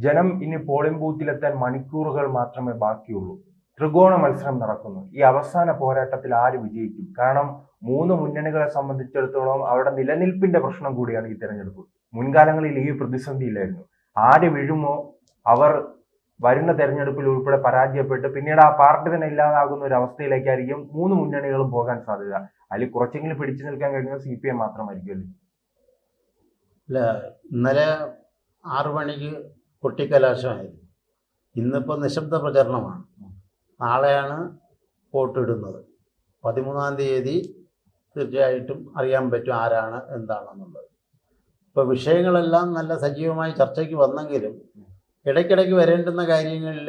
ജനം ഇനി പോളിംഗ് ബൂത്തിലെത്താൻ മണിക്കൂറുകൾ മാത്രമേ ബാക്കിയുള്ളൂ. ത്രികോണ മത്സരം നടക്കുന്നു. ഈ അവസാന പോരാട്ടത്തിൽ ആര് വിജയിക്കും? കാരണം മൂന്ന് മുന്നണികളെ സംബന്ധിച്ചിടത്തോളം അവരുടെ നിലനിൽപ്പിന്റെ പ്രശ്നം കൂടിയാണ് ഈ തെരഞ്ഞെടുപ്പ്. മുൻകാലങ്ങളിൽ ഈ പ്രതിസന്ധിയില്ലായിരുന്നു. ആര് വീഴുമോ അവർ വരുന്ന തെരഞ്ഞെടുപ്പിൽ ഉൾപ്പെടെ പരാജയപ്പെട്ട് പിന്നീട് ആ പാർട്ടി തന്നെ ഇല്ലാതാകുന്ന ഒരു അവസ്ഥയിലേക്കായിരിക്കും മൂന്ന് മുന്നണികളും പോകാൻ സാധ്യത. അതിൽ കുറച്ചെങ്കിലും പിടിച്ചു നിൽക്കാൻ കഴിയുന്നത് CPM മാത്രമായിരിക്കുമല്ലോ. അല്ല, ഇന്നലെ 6 മണിക്ക് കൊട്ടിക്കലാശമായിരുന്നു. ഇന്നിപ്പോൾ നിശബ്ദ പ്രചരണമാണ്. നാളെയാണ് വോട്ടിടുന്നത്. 13-ാം തീയതി തീർച്ചയായിട്ടും അറിയാൻ പറ്റും ആരാണ് എന്താണെന്നുള്ളത്. ഇപ്പോൾ വിഷയങ്ങളെല്ലാം നല്ല സജീവമായി ചർച്ചയ്ക്ക് വന്നെങ്കിലും ഇടയ്ക്കിടയ്ക്ക് വരേണ്ടുന്ന കാര്യങ്ങളിൽ,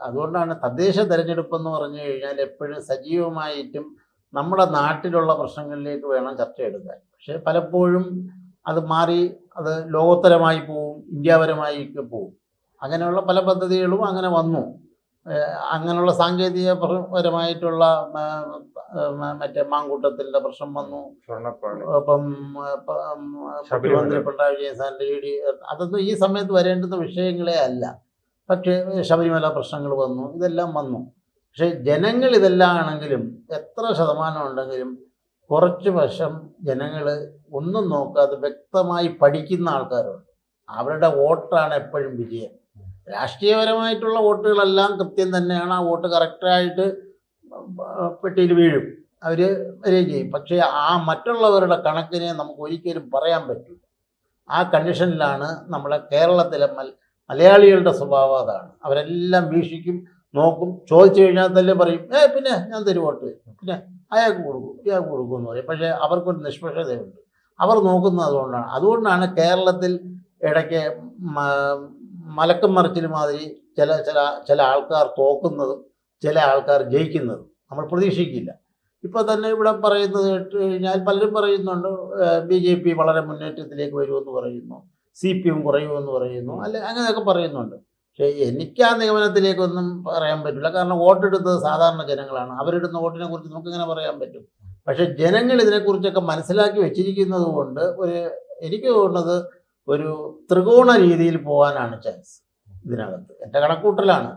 അതുകൊണ്ടാണ് തദ്ദേശ തെരഞ്ഞെടുപ്പെന്ന് പറഞ്ഞു കഴിഞ്ഞാൽ എപ്പോഴും സജീവമായിട്ടും നമ്മുടെ നാട്ടിലുള്ള പ്രശ്നങ്ങളിലേക്ക് വേണം ചർച്ച എടുക്കാൻ. പക്ഷേ പലപ്പോഴും അത് മാറി അത് ലോകോത്തരമായി പോവും, ഇന്ത്യാപരമായി പോവും. അങ്ങനെയുള്ള പല പദ്ധതികളും അങ്ങനെ വന്നു. അങ്ങനെയുള്ള സാങ്കേതികപരമായിട്ടുള്ള മറ്റേ മാങ്കൂട്ടത്തിൻ്റെ പ്രശ്നം വന്നു. ഇപ്പം മുഖ്യമന്ത്രി പിണറായി വിജയൻ സാറിൻ്റെ ED, അതൊന്നും ഈ സമയത്ത് വരേണ്ടുന്ന വിഷയങ്ങളെ അല്ല. പക്ഷേ ശബരിമല പ്രശ്നങ്ങൾ വന്നു, ഇതെല്ലാം വന്നു. പക്ഷേ ജനങ്ങൾ ഇതെല്ലാം ആണെങ്കിലും എത്ര ശതമാനം ഉണ്ടെങ്കിലും കുറച്ച് വശം ജനങ്ങൾ ഒന്നും നോക്കാതെ വ്യക്തമായി പഠിക്കുന്ന ആൾക്കാരുണ്ട്. അവരുടെ വോട്ടാണ് എപ്പോഴും വിജയം. രാഷ്ട്രീയപരമായിട്ടുള്ള വോട്ടുകളെല്ലാം കൃത്യം തന്നെയാണ്. ആ വോട്ട് കറക്റ്റായിട്ട് പെട്ടിയിൽ വീഴും, അവർ വരികയും ചെയ്യും. പക്ഷേ ആ മറ്റുള്ളവരുടെ കണക്കിനെ നമുക്ക് ഒരിക്കലും പറയാൻ പറ്റില്ല. ആ കണ്ടീഷനിലാണ് നമ്മളെ കേരളത്തിലെ മലയാളികളുടെ സ്വഭാവം. അതാണ്. അവരെല്ലാം വീക്ഷിക്കും, നോക്കും. ചോദിച്ചു കഴിഞ്ഞാൽ തന്നെ പറയും, പിന്നെ ഞാൻ തരും വോട്ട്, പിന്നെ അയാൾക്ക് കൊടുക്കും, ഇയാൾക്ക് കൊടുക്കും എന്ന് പറയും. പക്ഷേ അവർക്കൊരു നിഷ്പക്ഷതയുണ്ട്. അവർ നോക്കുന്നത് അതുകൊണ്ടാണ് കേരളത്തിൽ ഇടയ്ക്ക് മലക്കം മറിച്ചിൽ മാതിരി ചില ആൾക്കാർ തോക്കുന്നതും ചില ആൾക്കാർ ജയിക്കുന്നതും നമ്മൾ പ്രതീക്ഷിക്കില്ല. ഇപ്പോൾ തന്നെ ഇവിടെ പറയുന്നത് കേട്ട് കഴിഞ്ഞാൽ പലരും പറയുന്നുണ്ട് BJP വളരെ മുന്നേറ്റത്തിലേക്ക് വരുമെന്ന് പറയുന്നു, CPM കുറയുമെന്ന് പറയുന്നു, അങ്ങനെയൊക്കെ പറയുന്നുണ്ട്. പക്ഷേ എനിക്ക് ആ നിഗമനത്തിലേക്കൊന്നും പറയാൻ പറ്റില്ല. കാരണം വോട്ടെടുത്തത് സാധാരണ ജനങ്ങളാണ്. അവരിടുന്ന വോട്ടിനെ കുറിച്ച് നമുക്കിങ്ങനെ പറയാൻ പറ്റും. പക്ഷേ ജനങ്ങൾ ഇതിനെക്കുറിച്ചൊക്കെ മനസ്സിലാക്കി വെച്ചിരിക്കുന്നത് കൊണ്ട് എനിക്ക് തോന്നുന്നത് ഒരു ത്രികോണ രീതിയിൽ പോകാനാണ് ചാൻസ്. ഇതിനകത്ത് എൻ്റെ കണക്കൂട്ടലാണ്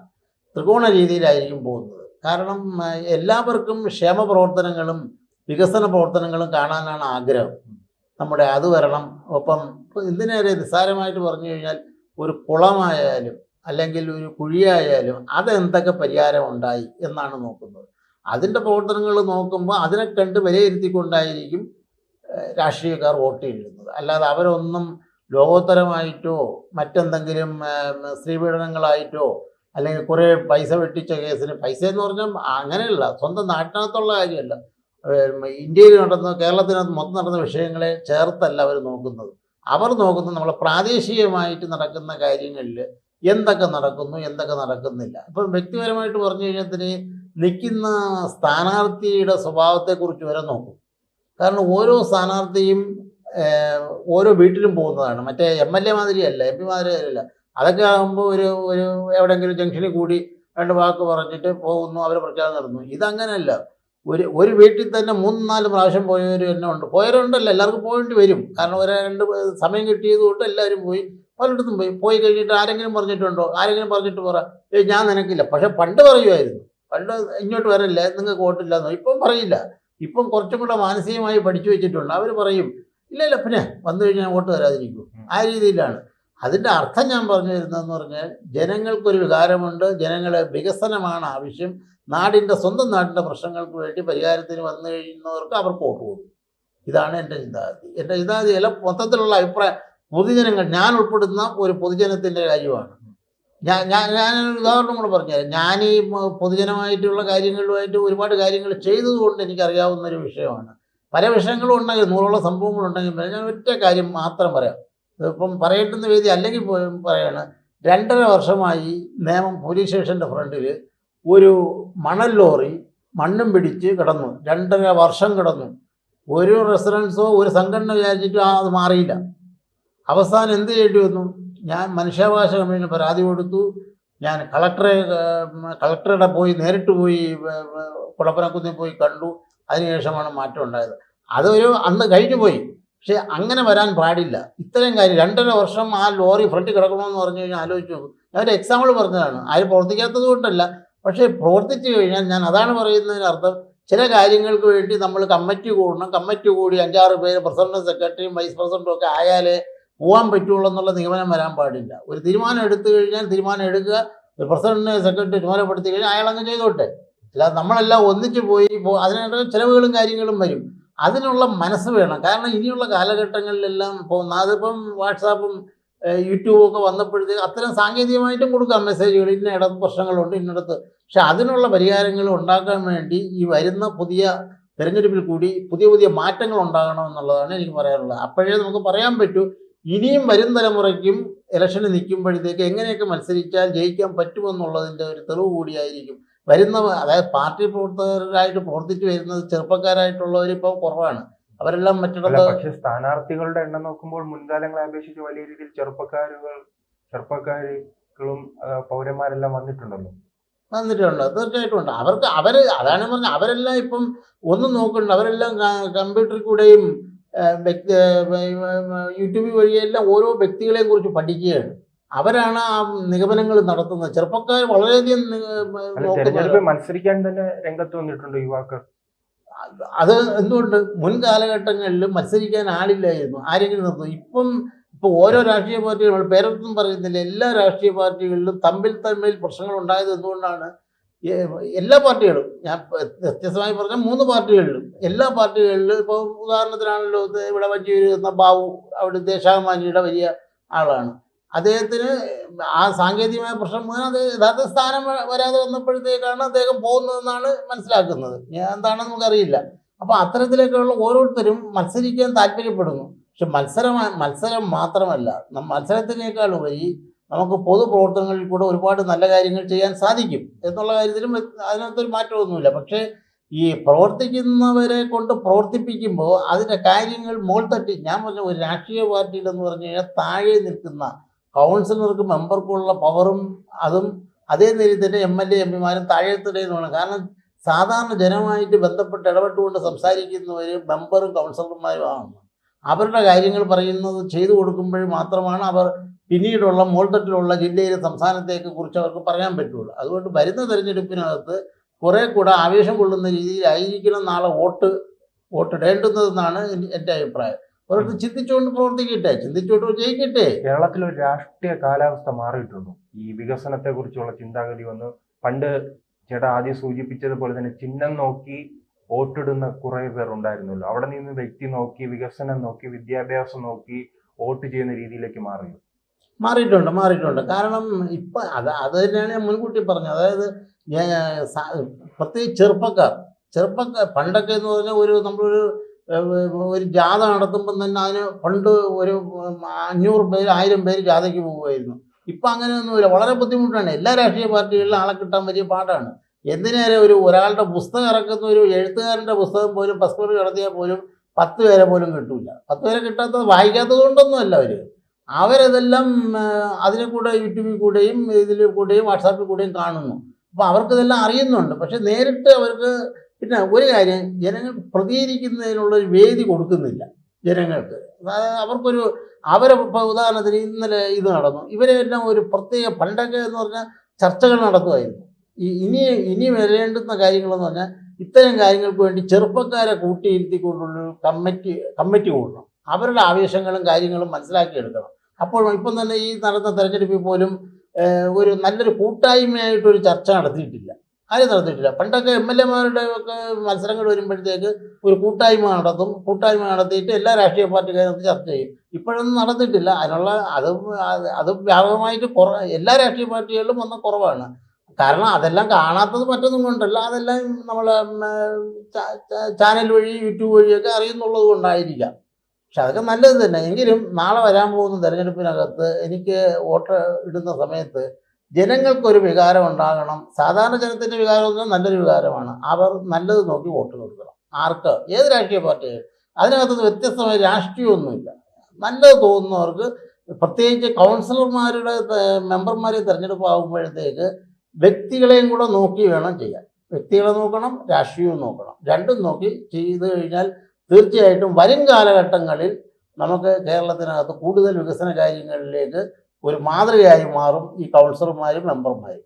ത്രികോണ രീതിയിലായിരിക്കും പോകുന്നത്. കാരണം എല്ലാവർക്കും ക്ഷേമ പ്രവർത്തനങ്ങളും വികസന പ്രവർത്തനങ്ങളും കാണാനാണ് ആഗ്രഹം. നമ്മുടെ അത് വരണം. ഒപ്പം എന്തിനേറെ നിസ്സാരമായിട്ട് പറഞ്ഞു കഴിഞ്ഞാൽ ഒരു കുളമായാലും അല്ലെങ്കിൽ ഒരു കുഴിയായാലും അതെന്തൊക്കെ പരിഹാരം ഉണ്ടായി എന്നാണ് നോക്കുന്നത്. അതിൻ്റെ പ്രവർത്തനങ്ങൾ നോക്കുമ്പോൾ അതിനെ കണ്ട് വിലയിരുത്തിക്കൊണ്ടായിരിക്കും രാഷ്ട്രീയക്കാർ വോട്ട് ചെയ്യുന്നത്. അല്ലാതെ അവരൊന്നും ലോകോത്തരമായിട്ടോ മറ്റെന്തെങ്കിലും സ്ത്രീപീഡനങ്ങളായിട്ടോ അല്ലെങ്കിൽ കുറേ പൈസ വെട്ടിച്ച കേസിന്, പൈസ എന്ന് പറഞ്ഞാൽ അങ്ങനെയല്ല, സ്വന്തം നാട്ടിനകത്തുള്ള കാര്യമല്ല, ഇന്ത്യയിൽ നടന്ന കേരളത്തിനകത്ത് മൊത്തം നടന്ന വിഷയങ്ങളെ ചേർത്തല്ല അവർ നോക്കുന്നത്. അവർ നോക്കുന്നത് നമ്മളെ പ്രാദേശികമായിട്ട് നടക്കുന്ന കാര്യങ്ങളിൽ എന്തൊക്കെ നടക്കുന്നു, എന്തൊക്കെ നടക്കുന്നില്ല. ഇപ്പം വ്യക്തിപരമായിട്ട് പറഞ്ഞു കഴിഞ്ഞാൽ നിൽക്കുന്ന സ്ഥാനാർത്ഥിയുടെ സ്വഭാവത്തെക്കുറിച്ച് വരെ നോക്കും. കാരണം ഓരോ സ്ഥാനാർത്ഥിയും ഓരോ വീട്ടിലും പോകുന്നതാണ്. മറ്റേ MLA മാതിരിയല്ല, MP മാതിരിയല്ല. അതൊക്കെ ആകുമ്പോൾ ഒരു എവിടെയെങ്കിലും ജംഗ്ഷനിൽ കൂടി 2 വാക്ക് പറഞ്ഞിട്ട് പോകുന്നു, അവർ പ്രഖ്യാപനം നടന്നു. ഇതങ്ങനെയല്ല. ഒരു വീട്ടിൽ തന്നെ 3-4 പ്രാവശ്യം പോയവർ തന്നെ ഉണ്ട്. പോയവരുണ്ടല്ലോ, എല്ലാവർക്കും പോകേണ്ടി വരും. കാരണം 2 സമയം കിട്ടിയത് കൊണ്ട് എല്ലാവരും പോയി, പലയിടത്തും പോയി കഴിഞ്ഞിട്ട് ആരെങ്കിലും പറഞ്ഞിട്ടുണ്ടോ? ആരെങ്കിലും പറഞ്ഞിട്ട് പറ ഞാൻ നിനക്കില്ല. പക്ഷെ പണ്ട് പറയുമായിരുന്നു, പണ്ട് ഇങ്ങോട്ട് വരല്ലേ, നിങ്ങൾക്ക് വോട്ടില്ലെന്നോ. ഇപ്പം പറയില്ല. ഇപ്പം കുറച്ചും കൂടെ മാനസികമായി പഠിച്ചു വെച്ചിട്ടുണ്ട്. അവർ പറയും ഇല്ല പിന്നെ വന്നു കഴിഞ്ഞാൽ വോട്ട് തരാതിരിക്കും. ആ രീതിയിലാണ്. അതിൻ്റെ അർത്ഥം ഞാൻ പറഞ്ഞു വരുന്നതെന്ന് പറഞ്ഞാൽ ജനങ്ങൾക്കൊരു വികാരമുണ്ട്. ജനങ്ങളെ വികസനമാണ് ആവശ്യം. സ്വന്തം നാടിൻ്റെ പ്രശ്നങ്ങൾക്ക് വേണ്ടി പരിഹാരത്തിന് വന്നു കഴിയുന്നവർക്ക് അവർക്ക് വോട്ട് കൊടുക്കും. ഇതാണ് എൻ്റെ ചിന്താഗതി. എൻ്റെ ചിന്താഗതിയല്ല, മൊത്തത്തിലുള്ള അഭിപ്രായം. പൊതുജനങ്ങൾ, ഞാൻ ഉൾപ്പെടുന്ന ഒരു പൊതുജനത്തിൻ്റെ കാര്യമാണ്. ഞാനൊരു ഉദാഹരണം കൂടെ പറഞ്ഞുതരാം. ഞാൻ ഈ പൊതുജനമായിട്ടുള്ള കാര്യങ്ങളുമായിട്ട് ഒരുപാട് കാര്യങ്ങൾ ചെയ്തതുകൊണ്ട് എനിക്കറിയാവുന്നൊരു വിഷയമാണ്. പല വിഷയങ്ങളും ഉണ്ടെങ്കിൽ, 100ഓളം സംഭവങ്ങളുണ്ടെങ്കിൽ ഞാൻ ഒറ്റ കാര്യം മാത്രം പറയാം. ഇപ്പം പറയേണ്ടുന്ന വേദി അല്ലെങ്കിൽ പറയാണ്. 2.5 വർഷമായി നേമം പോലീസ് സ്റ്റേഷൻ്റെ ഫ്രണ്ടിൽ ഒരു മണൽ ലോറി മണ്ണും പിടിച്ച് കിടന്നു. 2.5 വർഷം കിടന്നു. ഒരു റെസിഡൻസോ ഒരു സംഘടന വിചാരിച്ചിട്ടും അത് മാറിയില്ല. അവസാനം എന്ത് ചെയ്യേണ്ടി വന്നു? ഞാൻ മനുഷ്യാവകാശ കമ്മീഷന് പരാതി കൊടുത്തു. ഞാൻ കളക്ടറുടെ നേരിട്ട് പോയി കുടപ്പനക്കുന്നിൽ പോയി കണ്ടു. അതിനുശേഷമാണ് മാറ്റം ഉണ്ടായത്. അന്ന് കഴിഞ്ഞു പോയി. പക്ഷെ അങ്ങനെ വരാൻ പാടില്ല. ഇത്രയും കാര്യം 2.5 വർഷം ആ ലോറി ഫ്രണ്ടിൽ കിടക്കണമെന്ന് പറഞ്ഞു കഴിഞ്ഞാൽ ആലോചിച്ച് നോക്കും. ഞാൻ ഒരു എക്സാമ്പിൾ പറഞ്ഞതാണ്, ആരും പ്രവർത്തിക്കാത്തത് കൊണ്ടല്ല. പക്ഷേ പ്രവർത്തിച്ചു കഴിഞ്ഞാൽ ഞാൻ അതാണ് പറയുന്നതിനർത്ഥം, ചില കാര്യങ്ങൾക്ക് വേണ്ടി നമ്മൾ കമ്മിറ്റി കൂടണം, കമ്മിറ്റി കൂടി 5-6 പേര് പ്രസിഡന്റും സെക്രട്ടറിയും വൈസ് പ്രസിഡന്റും ഒക്കെ ആയാലേ പോകാൻ പറ്റുള്ളൂ എന്നുള്ള നിഗമനം വരാൻ പാടില്ല. ഒരു തീരുമാനം എടുത്തു കഴിഞ്ഞാൽ തീരുമാനം എടുക്കുക, ഒരു പ്രസിഡന്റിനെ സെക്രട്ടറി ചുമതലപ്പെടുത്തി കഴിഞ്ഞാൽ അയാളങ്ങ് ചെയ്തോട്ടെ. അല്ലാതെ നമ്മളെല്ലാം ഒന്നിച്ച് പോയി അതിനുള്ള ചിലവുകളും കാര്യങ്ങളും വരും. അതിനുള്ള മനസ്സ് വേണം. കാരണം ഇനിയുള്ള കാലഘട്ടങ്ങളിലെല്ലാം അതിപ്പം വാട്സാപ്പും യൂട്യൂബും ഒക്കെ വന്നപ്പോഴത്തേക്ക് അത്തരം സാങ്കേതികമായിട്ടും കൊടുക്കാം മെസ്സേജുകൾ, ഇന്നയിടത്ത് പ്രശ്നങ്ങളുണ്ട് ഇന്നടത്ത്. പക്ഷെ അതിനുള്ള പരിഹാരങ്ങൾ ഉണ്ടാക്കാൻ വേണ്ടി ഈ വരുന്ന പുതിയ തെരഞ്ഞെടുപ്പിൽ കൂടി പുതിയ പുതിയ മാറ്റങ്ങൾ ഉണ്ടാകണം എന്നുള്ളതാണ് എനിക്ക് പറയാനുള്ളത്. അപ്പോഴേ നമുക്ക് പറയാൻ പറ്റൂ ഇനിയും വരും തലമുറയ്ക്കും ഇലക്ഷന് നിൽക്കുമ്പോഴത്തേക്ക് എങ്ങനെയൊക്കെ മത്സരിച്ചാൽ ജയിക്കാൻ പറ്റുമെന്നുള്ളതിൻ്റെ ഒരു തെളിവ് കൂടിയായിരിക്കും. അതായത് പാർട്ടി പ്രവർത്തകരായിട്ട് പ്രവർത്തിച്ചു വരുന്നത് ചെറുപ്പക്കാരായിട്ടുള്ളവരിപ്പോൾ കുറവാണ്. അവരെല്ലാം മറ്റിടത്ത്. പക്ഷെ സ്ഥാനാർത്ഥികളുടെ എണ്ണം നോക്കുമ്പോൾ മുൻകാലങ്ങളെ അപേക്ഷിച്ച് വലിയ രീതിയിൽ ചെറുപ്പക്കാരും പൗരന്മാരെല്ലാം വന്നിട്ടുണ്ടല്ലോ. വന്നിട്ടുണ്ട്, തീർച്ചയായിട്ടും ഉണ്ട്. അതാണ് പറഞ്ഞത്, അവരെല്ലാം ഇപ്പം ഒന്നും നോക്കുന്നുണ്ട്. അവരെല്ലാം കമ്പ്യൂട്ടറിൽ കൂടെയും യൂട്യൂബ് വഴിയെല്ലാം ഓരോ വ്യക്തികളെയും കുറിച്ച് പഠിക്കുകയാണ്. അവരാണ് ആ നിഗമനങ്ങൾ നടത്തുന്നത്. ചെറുപ്പക്കാർ വളരെയധികം മത്സരിക്കാൻ തന്നെ രംഗത്ത് വന്നിട്ടുണ്ട് യുവാക്കൾ. അത് എന്തുകൊണ്ട് മുൻകാലഘട്ടങ്ങളിൽ മത്സരിക്കാൻ ആളില്ലായിരുന്നു, ആരെങ്കിലും നിർത്തും. ഇപ്പോൾ ഓരോ രാഷ്ട്രീയ പാർട്ടികളും പേരൊന്നും പറയുന്നില്ല, എല്ലാ രാഷ്ട്രീയ പാർട്ടികളിലും തമ്മിൽ പ്രശ്നങ്ങൾ ഉണ്ടായത് എന്തുകൊണ്ടാണ്? എല്ലാ പാർട്ടികളും, ഞാൻ വ്യത്യസ്തമായി പറഞ്ഞ 3 പാർട്ടികളിലും, എല്ലാ പാർട്ടികളിലും ഇപ്പോൾ ഉദാഹരണത്തിനാണല്ലോ ഇവിടെ വഞ്ചിയൂർ എന്ന ബാബു, അവിടെ ദേശാഭിമാനിയുടെ വലിയ ആളാണ്. അദ്ദേഹത്തിന് ആ സാങ്കേതികമായ പ്രശ്നം മുഖേന അത് യഥാർത്ഥ സ്ഥാനം വരാതെ വന്നപ്പോഴത്തേക്കാണ് അദ്ദേഹം പോകുന്നതെന്നാണ് മനസ്സിലാക്കുന്നത്. എന്താണെന്ന് നമുക്കറിയില്ല. അപ്പോൾ അത്തരത്തിലേക്കുള്ള ഓരോരുത്തരും മത്സരിക്കാൻ താല്പര്യപ്പെടുന്നു. പക്ഷെ മത്സരം മാത്രമല്ല, മത്സരത്തിനേക്കാൾ ഉപരി നമുക്ക് പൊതുപ്രവർത്തനങ്ങളിൽ കൂടെ ഒരുപാട് നല്ല കാര്യങ്ങൾ ചെയ്യാൻ സാധിക്കും എന്നുള്ള കാര്യത്തിലും അതിനകത്തൊരു മാറ്റമൊന്നുമില്ല. പക്ഷേ ഈ പ്രവർത്തിക്കുന്നവരെ കൊണ്ട് പ്രവർത്തിപ്പിക്കുമ്പോൾ അതിൻ്റെ കാര്യങ്ങൾ മോൾ തട്ടി, ഞാൻ പറഞ്ഞ ഒരു രാഷ്ട്രീയ പാർട്ടിയിലെന്ന് പറഞ്ഞു കഴിഞ്ഞാൽ താഴെ നിൽക്കുന്ന കൗൺസിലർക്ക് മെമ്പർക്കുള്ള പവറും അതും അതേ നിലയിൽ തന്നെ MLA MP മാരും താഴെത്തിടയിലുമാണ്. കാരണം സാധാരണ ജനമായിട്ട് ബന്ധപ്പെട്ട് ഇടപെട്ടുകൊണ്ട് സംസാരിക്കുന്നവർ മെമ്പറും കൗൺസിലർമാരുമാണ്. അവരുടെ കാര്യങ്ങൾ പറയുന്നത് ചെയ്തു കൊടുക്കുമ്പോൾ മാത്രമാണ് അവർ പിന്നീടുള്ള മോൾത്തട്ടിലുള്ള ജില്ലയിലെ സംസ്ഥാനത്തേക്ക് കുറിച്ച് അവർക്ക് പറയാൻ പറ്റുള്ളൂ. അതുകൊണ്ട് വരുന്ന തെരഞ്ഞെടുപ്പിനകത്ത് കുറെ കൂടെ ആവേശം കൊള്ളുന്ന രീതിയിലായിരിക്കണം നാളെ വോട്ടിടേണ്ടുന്നതെന്നാണ് എൻ്റെ അഭിപ്രായം. അവർക്ക് ചിന്തിച്ചുകൊണ്ട് പ്രവർത്തിക്കട്ടെ, ചിന്തിച്ചുകൊണ്ട് ജയിക്കട്ടെ. കേരളത്തിൽ ഒരു രാഷ്ട്രീയ കാലാവസ്ഥ മാറിയിട്ടുണ്ട്. ഈ വികസനത്തെ കുറിച്ചുള്ള ചിന്താഗതി വന്ന് പണ്ട് ചേട്ടാ ആദ്യം സൂചിപ്പിച്ചതുപോലെ തന്നെ ചിഹ്നം നോക്കി വോട്ടിടുന്ന കുറെ പേർ ഉണ്ടായിരുന്നല്ലോ. അവിടെ നിന്ന് വ്യക്തി നോക്കി, വികസനം നോക്കി, വിദ്യാഭ്യാസം നോക്കി വോട്ട് ചെയ്യുന്ന രീതിയിലേക്ക് മാറിയിട്ടുണ്ട്. കാരണം ഇപ്പം അത് തന്നെയാണ് ഞാൻ മുൻകൂട്ടി പറഞ്ഞത്. അതായത് പ്രത്യേകിച്ച് ചെറുപ്പക്കാർ പണ്ടൊക്കെ എന്ന് പറഞ്ഞാൽ നമ്മളൊരു ജാഥ നടത്തുമ്പം തന്നെ അതിന് പണ്ട് ഒരു 500 പേര് 1000 പേര് ജാഥയ്ക്ക് പോകുമായിരുന്നു. ഇപ്പം അങ്ങനെയൊന്നുമില്ല, വളരെ ബുദ്ധിമുട്ടാണ്. എല്ലാ രാഷ്ട്രീയ പാർട്ടികളിലും ആളെ കിട്ടാൻ വലിയ പാടാണ്. എന്തിനേറെ ഒരാളുടെ പുസ്തകം ഇറക്കുന്ന ഒരു എഴുത്തുകാരൻ്റെ പുസ്തകം പോലും പസ്പർ നടത്തിയാൽ പോലും 10 പേരെ പോലും കിട്ടൂല. 10 പേരെ കിട്ടാത്തത് വായിക്കാത്തത് കൊണ്ടൊന്നുമല്ല. അവരതെല്ലാം അതിനെ കൂടെ യൂട്യൂബിൽ കൂടെയും ഇതിൽ കൂടെയും വാട്സാപ്പിൽ കൂടെയും കാണുന്നു. അപ്പോൾ അവർക്കിതെല്ലാം അറിയുന്നുണ്ട്. പക്ഷെ നേരിട്ട് അവർക്ക് പിന്നെ ഒരു കാര്യം, ജനങ്ങൾ പ്രതികരിക്കുന്നതിനുള്ളൊരു വേദി കൊടുക്കുന്നില്ല ജനങ്ങൾക്ക്. അതായത് അവരെ ഉദാഹരണത്തിന് ഇന്നലെ ഇത് നടന്നു, ഇവരെല്ലാം ഒരു പ്രത്യേക പണ്ടൊക്കെ എന്ന് പറഞ്ഞാൽ ചർച്ചകൾ നടത്തുമായിരുന്നു. ഇനി വരേണ്ടുന്ന കാര്യങ്ങളെന്ന് പറഞ്ഞാൽ ഇത്തരം കാര്യങ്ങൾക്ക് വേണ്ടി ചെറുപ്പക്കാരെ കൂട്ടിയിരുത്തിക്കൊണ്ടുള്ളൊരു കമ്മിറ്റി കൂടണം. അവരുടെ ആവേശങ്ങളും കാര്യങ്ങളും മനസ്സിലാക്കിയെടുക്കണം. അപ്പോൾ ഇപ്പം തന്നെ ഈ നടന്ന തെരഞ്ഞെടുപ്പിൽ പോലും ഒരു നല്ലൊരു കൂട്ടായ്മയായിട്ടൊരു ചർച്ച നടത്തിയിട്ടില്ല. പണ്ടൊക്കെ MLA-മാരുടെ ഒക്കെ മത്സരങ്ങൾ വരുമ്പോഴത്തേക്ക് ഒരു കൂട്ടായ്മ നടത്തിയിട്ട് എല്ലാ രാഷ്ട്രീയ പാർട്ടിക്കാരും ചർച്ച ചെയ്യും. ഇപ്പോഴൊന്നും നടന്നിട്ടില്ല. അത് വ്യാപകമായിട്ട് എല്ലാ രാഷ്ട്രീയ പാർട്ടികളിലും വന്ന കുറവാണ്. കാരണം അതെല്ലാം കാണാത്തത് മറ്റൊന്നും കൊണ്ടല്ല, അതെല്ലാം നമ്മൾ ചാനൽ വഴി യൂട്യൂബ് വഴിയൊക്കെ അറിയുന്നുള്ളത് കൊണ്ടായിരിക്കാം. പക്ഷെ അതൊക്കെ നല്ലത് തന്നെ. എങ്കിലും നാളെ വരാൻ പോകുന്ന തെരഞ്ഞെടുപ്പിനകത്ത് എനിക്ക് വോട്ട് ഇടുന്ന സമയത്ത് ജനങ്ങൾക്കൊരു വികാരം ഉണ്ടാകണം. സാധാരണ ജനത്തിൻ്റെ വികാരം എന്ന് പറഞ്ഞാൽ നല്ലൊരു വികാരമാണ്. അവർ നല്ലത് നോക്കി വോട്ട് കൊടുക്കണം. ആർക്ക്, ഏത് രാഷ്ട്രീയ പാർട്ടികൾ, അതിനകത്ത് വ്യത്യസ്തമായ രാഷ്ട്രീയമൊന്നുമില്ല. നല്ലത് തോന്നുന്നവർക്ക്, പ്രത്യേകിച്ച് കൗൺസിലർമാരുടെ മെമ്പർമാരെ തിരഞ്ഞെടുപ്പ് ആകുമ്പോഴത്തേക്ക് വ്യക്തികളെയും കൂടെ നോക്കി വേണം ചെയ്യാൻ. വ്യക്തികളെ നോക്കണം, രാഷ്ട്രീയവും നോക്കണം. രണ്ടും നോക്കി ചെയ്ത് കഴിഞ്ഞാൽ തീർച്ചയായിട്ടും വരും കാലഘട്ടങ്ങളിൽ നമുക്ക് കേരളത്തിനകത്ത് കൂടുതൽ വികസന കാര്യങ്ങളിലേക്ക് ഒരു മാതൃകയായി മാറും ഈ കൗൺസിലർമാരും മെമ്പർമാരും.